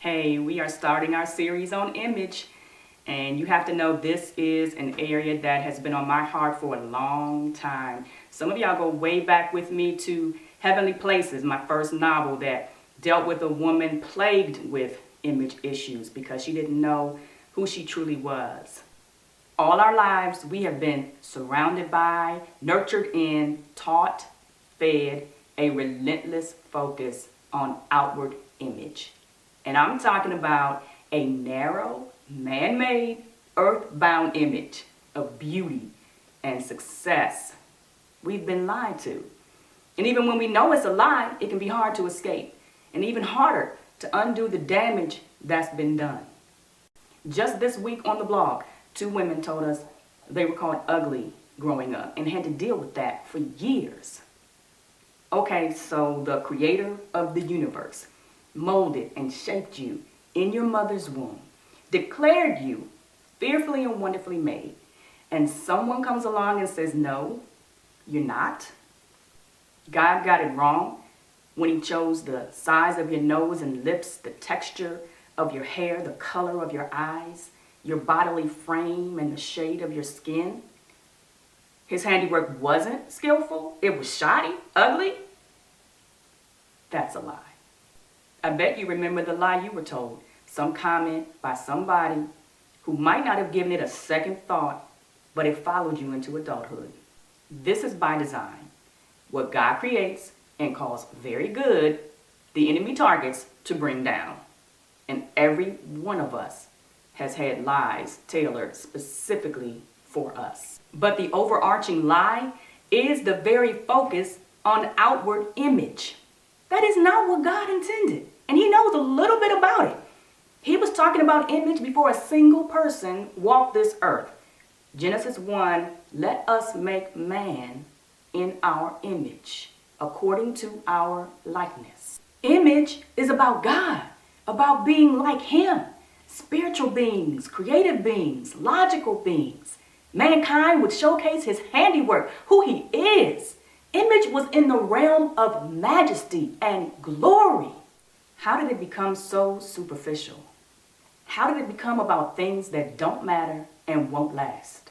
Hey, we are starting our series on image, and you have to know this is an area that has been on my heart for a long time. Some of y'all go way back with me to Heavenly Places, my first novel that dealt with a woman plagued with image issues because she didn't know who she truly was. All our lives, we have been surrounded by, nurtured in, taught, fed a relentless focus on outward image. And I'm talking about a narrow, man-made, earth-bound image of beauty and success. We've been lied to. And even when we know it's a lie, it can be hard to escape. And even harder to undo the damage that's been done. Just this week on the blog, 2 women told us they were called ugly growing up and had to deal with that for years. Okay, so the creator of the universe molded and shaped you in your mother's womb, declared you fearfully and wonderfully made, and someone comes along and says, no, you're not. God got it wrong when he chose the size of your nose and lips, the texture of your hair, the color of your eyes, your bodily frame, and the shade of your skin. His handiwork wasn't skillful. It was shoddy, ugly. That's a lie. I bet you remember the lie you were told. Some comment by somebody who might not have given it a second thought, but it followed you into adulthood. This is by design. What God creates and calls very good, the enemy targets to bring down. And every one of us has had lies tailored specifically for us. But the overarching lie is the very focus on outward image. That is not what God intended. And he knows a little bit about it. He was talking about image before a single person walked this earth. Genesis 1, let us make man in our image, according to our likeness. Image is about God, about being like him. Spiritual beings, creative beings, logical beings. Mankind would showcase his handiwork, who he is. Image was in the realm of majesty and glory. How did it become so superficial? How did it become about things that don't matter and won't last?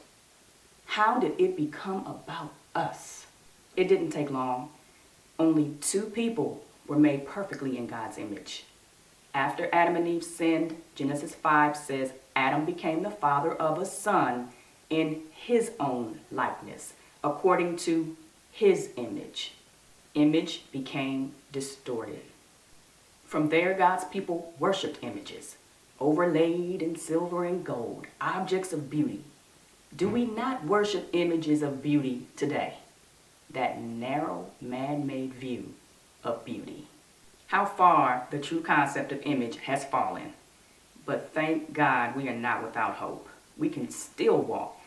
How did it become about us? It didn't take long. Only 2 people were made perfectly in God's image. After Adam and Eve sinned, Genesis 5 says Adam became the father of a son in his own likeness, according to his image. Image became distorted. From there, God's people worshiped images, overlaid in silver and gold, objects of beauty. Do we not worship images of beauty today? That narrow, man-made view of beauty. How far the true concept of image has fallen. But thank God we are not without hope. We can still walk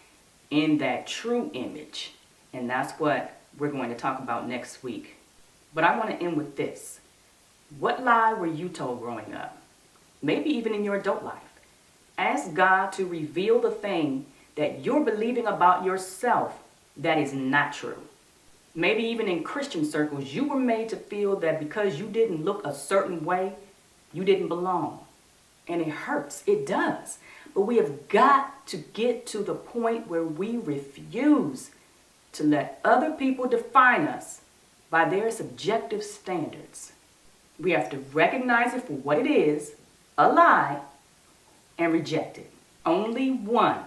in that true image. And that's what we're going to talk about next week. But I want to end with this. What lie were you told growing up? Maybe even in your adult life. Ask God to reveal the thing that you're believing about yourself that is not true. Maybe even in Christian circles, you were made to feel that because you didn't look a certain way, you didn't belong. And it hurts. It does. But we have got to get to the point where we refuse to let other people define us by their subjective standards. We have to recognize it for what it is, a lie, and reject it. Only one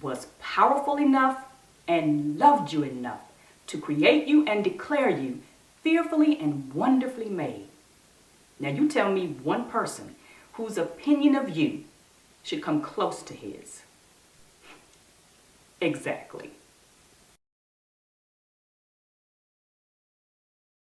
was powerful enough and loved you enough to create you and declare you fearfully and wonderfully made. Now you tell me one person whose opinion of you should come close to his. Exactly.